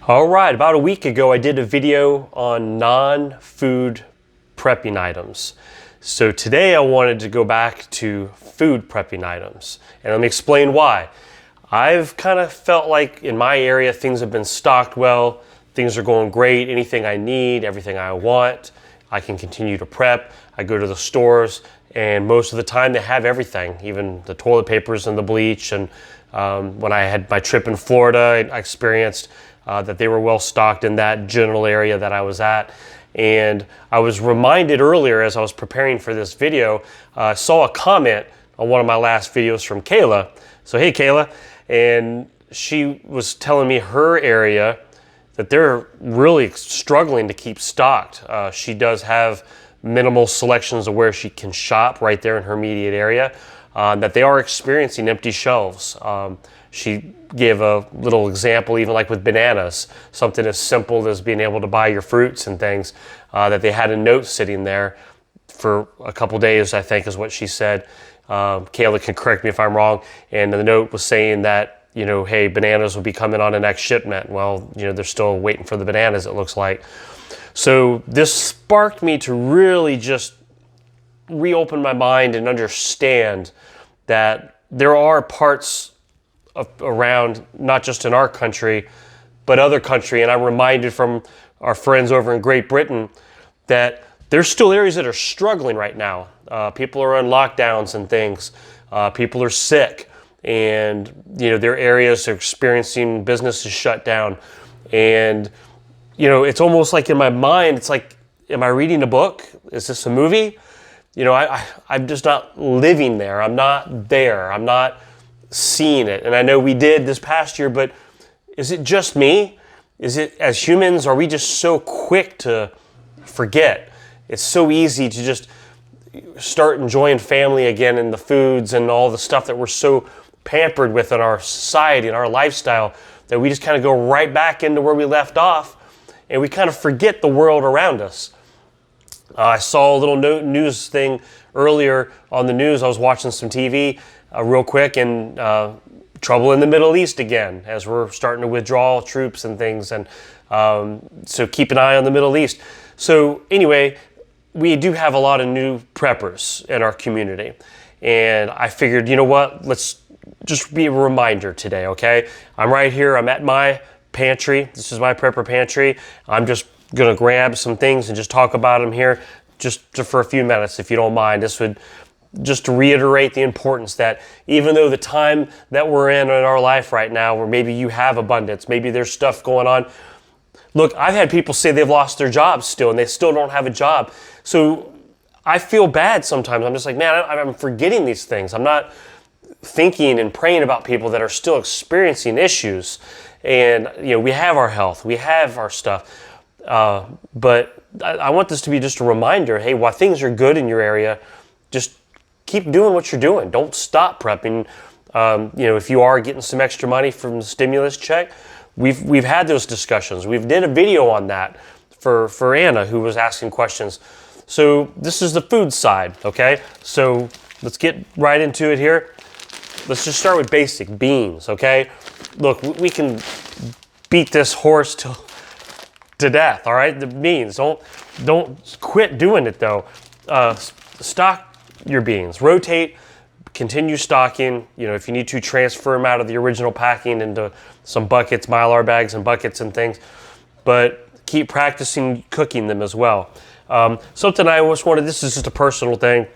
All right, about a week ago I did a video on non-food prepping items. So today I wanted to go back to food prepping items, and let me explain why. I've kind of felt like in my area things have been stocked well, things are going great, anything I need, everything I want, I can continue to prep. I go to the stores and most of the time they have everything, even the toilet papers and the bleach. And when I had my trip in Florida, I experienced that they were well stocked in that general area that I was at. And I was reminded earlier as I was preparing for this video, I saw a comment on one of my last videos from Kayla. So hey Kayla, and she was telling me her area that they're really struggling to keep stocked. She does have minimal selections of where she can shop right there in her immediate area, that they are experiencing empty shelves. She gave a little example, even like with bananas, something as simple as being able to buy your fruits and things, that they had a note sitting there for a couple days, I think is what she said. Kayla can correct me if I'm wrong. And the note was saying that, you know, hey, bananas will be coming on the next shipment. Well, you know, they're still waiting for the bananas, it looks like. So this sparked me to really just reopen my mind and understand that there are parts around, not just in our country, but other country. And I'm reminded from our friends over in Great Britain that there's still areas that are struggling right now. People are on lockdowns and things. People are sick. And, you know, their areas are experiencing businesses shut down. And, you know, it's almost like in my mind, it's like, am I reading a book? Is this a movie? You know, I'm just not living there. I'm not there. I'm not seeing it. And I know we did this past year, but is it just me? Is it, as humans, are we just so quick to forget? It's so easy to just start enjoying family again and the foods and all the stuff that we're so pampered with in our society and our lifestyle that we just kind of go right back into where we left off and we kind of forget the world around us. I saw a little news thing earlier on the news. I was watching some TV real quick, and trouble in the Middle East again as we're starting to withdraw troops and things. And so keep an eye on the Middle East. So anyway, we do have a lot of new preppers in our community. And I figured, you know what, let's just be a reminder today, okay? I'm right here, I'm at my pantry. This is my prepper pantry. I'm just gonna grab some things and just talk about them here just for a few minutes, if you don't mind. This would just to reiterate the importance that even though the time that we're in our life right now, where maybe you have abundance, maybe there's stuff going on. Look, I've had people say they've lost their jobs still and they still don't have a job. So I feel bad sometimes. I'm just like, man, I'm forgetting these things. I'm not thinking and praying about people that are still experiencing issues. And, you know, we have our health, we have our stuff. But I want this to be just a reminder, hey, while things are good in your area, just keep doing what you're doing. Don't stop prepping. You know, if you are getting some extra money from the stimulus check, we've had those discussions. We've did a video on that for Anna, who was asking questions. So this is the food side, okay? So let's get right into it here. Let's just start with basic beans, okay? Look, we can beat this horse to death, all right? The beans, don't quit doing it though. Stock your beans, rotate, continue stocking. You know, if you need to transfer them out of the original packing into some buckets, Mylar bags and buckets and things, but keep practicing cooking them as well. Something I always wanted, this is just a personal thing,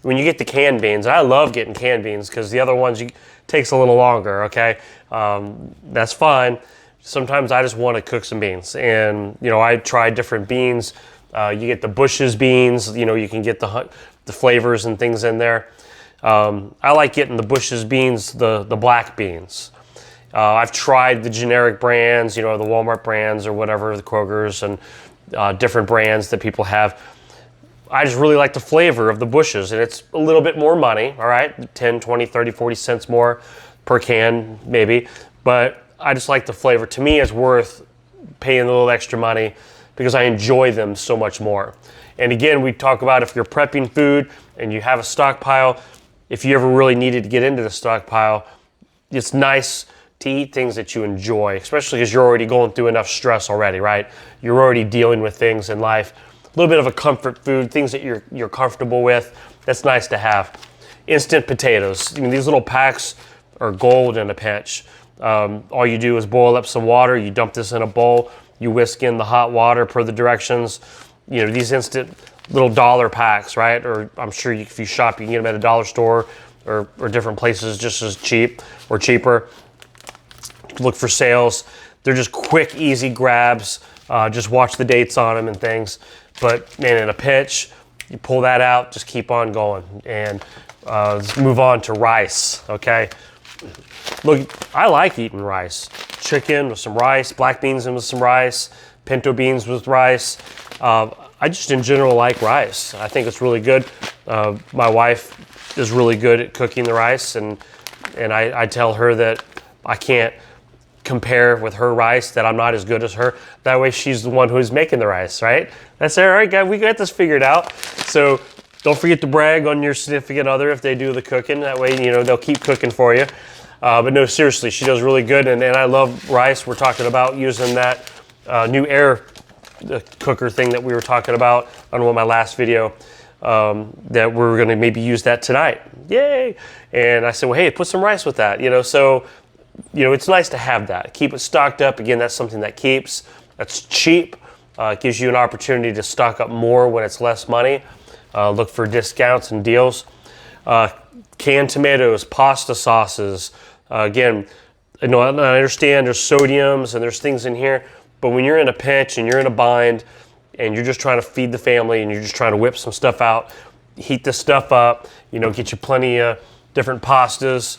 when you get the canned beans, I love getting canned beans because the other ones takes a little longer, okay? That's fine. Sometimes I just want to cook some beans, and you know, I tried different beans. You get the Bush's beans, you know, you can get the flavors and things in there. I like getting the Bush's beans, the black beans. I've tried the generic brands, you know, the Walmart brands or whatever, the Kroger's and different brands that people have. I just really like the flavor of the Bush's, and it's a little bit more money, all right? 10, 20, 30, 40 cents more per can, maybe. But I just like the flavor. To me, it's worth paying a little extra money because I enjoy them so much more. And again, we talk about if you're prepping food and you have a stockpile, if you ever really needed to get into the stockpile, it's nice to eat things that you enjoy, especially because you're already going through enough stress already, right? You're already dealing with things in life. A little bit of a comfort food, things that you're comfortable with. That's nice to have. Instant potatoes. I mean, these little packs are gold in a pinch. All you do is boil up some water. You dump this in a bowl. You whisk in the hot water per the directions. You know, these instant little dollar packs, right? Or I'm sure if you shop, you can get them at a dollar store or different places just as cheap or cheaper. Look for sales. They're just quick, easy grabs. Just watch the dates on them and things. But man, in a pinch, you pull that out, just keep on going. And let's move on to rice, okay? Look, I like eating rice. Chicken with some rice, black beans with some rice, pinto beans with rice. I just in general like rice. I think it's really good. My wife is really good at cooking the rice, and I tell her that I can't compare with her rice, that I'm not as good as her. That way she's the one who's making the rice, right? That's all right, guys, we got this figured out. So don't forget to brag on your significant other if they do the cooking. That way, you know, they'll keep cooking for you. But no, seriously, she does really good, and I love rice. We're talking about using that new air cooker thing that we were talking about on my last video, that we're gonna maybe use that tonight. Yay! And I said, well, hey, put some rice with that, you know, so, you know, it's nice to have that. Keep it stocked up. Again, that's something that keeps. That's cheap. It gives you an opportunity to stock up more when it's less money. Look for discounts and deals. Canned tomatoes, pasta sauces. Again, I know I understand there's sodiums and there's things in here, but when you're in a pinch and you're in a bind and you're just trying to feed the family and you're just trying to whip some stuff out, heat this stuff up, you know, get you plenty of different pastas,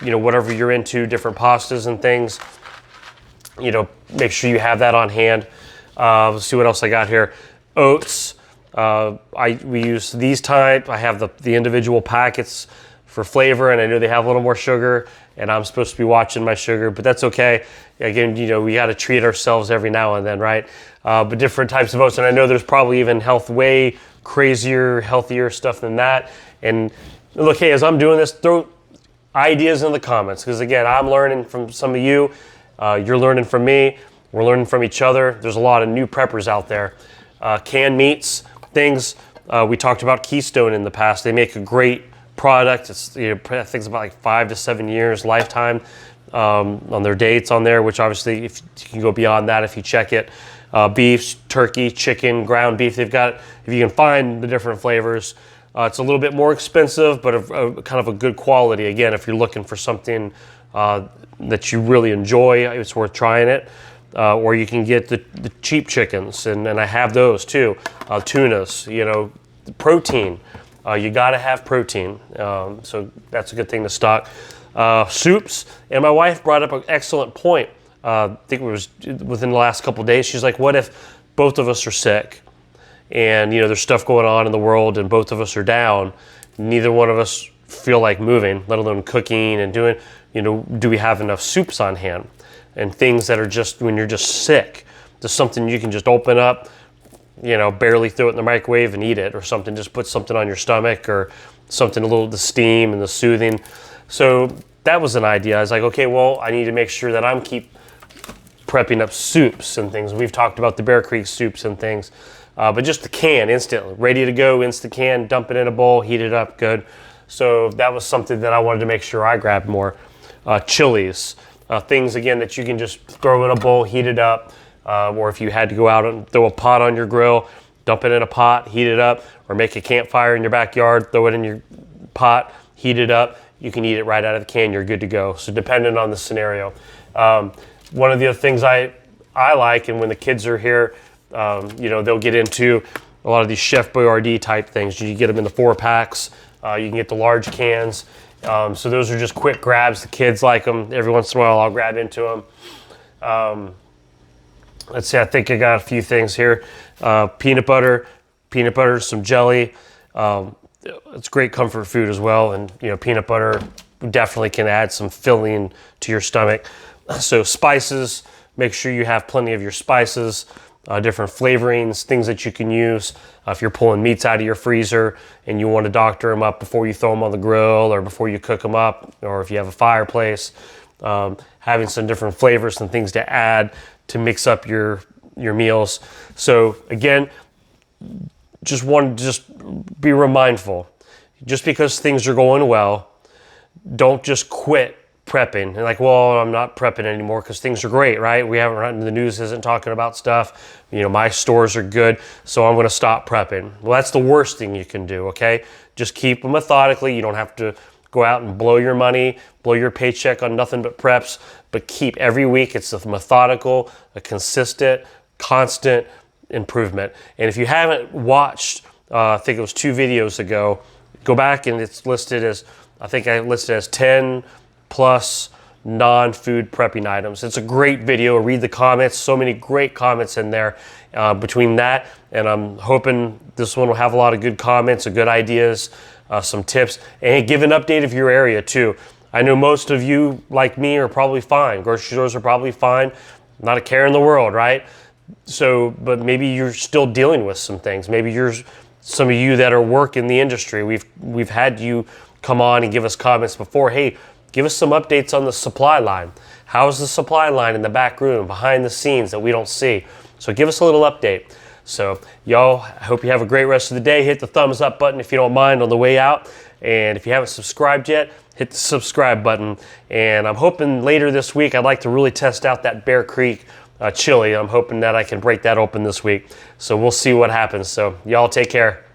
you know, whatever you're into, different pastas and things, you know, make sure you have that on hand. Let's see what else I got here. Oats. We use these type. I have the individual packets for flavor, and I know they have a little more sugar, and I'm supposed to be watching my sugar, but that's okay. Again, you know, we got to treat ourselves every now and then, right? But different types of oats, and I know there's probably even way crazier, healthier stuff than that. And look, hey, as I'm doing this, throw ideas in the comments, because again, I'm learning from some of you. You're learning from me. We're learning from each other. There's a lot of new preppers out there. Canned meats, things. We talked about Keystone in the past. They make a great product. It's, you know, I think it's about like 5 to 7 years lifetime on their dates on there, which obviously if you can go beyond that if you check it. Beef, turkey, chicken, ground beef. They've got, if you can find the different flavors. It's a little bit more expensive, but kind of a good quality. Again, if you're looking for something that you really enjoy, it's worth trying it. Or you can get the cheap chickens, and I have those too. Tunas, you know, protein. You gotta have protein, so that's a good thing to stock. Soups, and my wife brought up an excellent point. I think it was within the last couple of days. She's like, what if both of us are sick? And, you know, there's stuff going on in the world and both of us are down. Neither one of us feel like moving, let alone cooking and doing, you know, do we have enough soups on hand? And things that are just, when you're just sick, just something you can just open up, you know, barely throw it in the microwave and eat it, or something, just put something on your stomach, or something, a little, the steam and the soothing. So that was an idea. I was like, okay, well, I need to make sure that I'm keep prepping up soups and things. We've talked about the Bear Creek soups and things, but just the can, instantly, ready to go, instant can, dump it in a bowl, heat it up, good. So that was something that I wanted to make sure I grabbed more. Chilies, things, again, that you can just throw in a bowl, heat it up, or if you had to go out and throw a pot on your grill, dump it in a pot, heat it up, or make a campfire in your backyard, throw it in your pot, heat it up, you can eat it right out of the can, you're good to go. So depending on the scenario. One of the other things I like, and when the kids are here, you know, they'll get into a lot of these Chef Boyardee type things. You get them in the 4-packs, you can get the large cans. So those are just quick grabs. The kids like them. Every once in a while I'll grab into them. Let's see, I think I got a few things here. Peanut butter, some jelly. It's great comfort food as well. And, you know, peanut butter definitely can add some filling to your stomach. So spices, make sure you have plenty of your spices, different flavorings, things that you can use. If you're pulling meats out of your freezer and you want to doctor them up before you throw them on the grill or before you cook them up, or if you have a fireplace, having some different flavors and things to add to mix up your meals. So again, just be mindful. Just because things are going well, don't just quit prepping and like, well, I'm not prepping anymore because things are great, right? We haven't, the news isn't talking about stuff. You know, my stores are good, so I'm going to stop prepping. Well, that's the worst thing you can do, okay? Just keep them methodically. You don't have to go out and blow your money, blow your paycheck on nothing but preps, but keep every week. It's a methodical, a consistent, constant improvement. And if you haven't watched, I think it was 2 videos ago, go back and it's listed as, I think I listed as 10 plus non-food prepping items. It's a great video. Read the comments. So many great comments in there between that. And I'm hoping this one will have a lot of good comments, good ideas, some tips, and give an update of your area too. I know most of you, like me, are probably fine. Grocery stores are probably fine. Not a care in the world, right? So, but maybe you're still dealing with some things. Maybe some of you that are work in the industry, we've had you come on and give us comments before. Hey, give us some updates on the supply line. How's the supply line in the back room, behind the scenes that we don't see? So give us a little update. So y'all, I hope you have a great rest of the day. Hit the thumbs up button if you don't mind on the way out. And if you haven't subscribed yet, hit the subscribe button. And I'm hoping later this week, I'd like to really test out that Bear Creek chili. I'm hoping that I can break that open this week. So we'll see what happens. So y'all take care.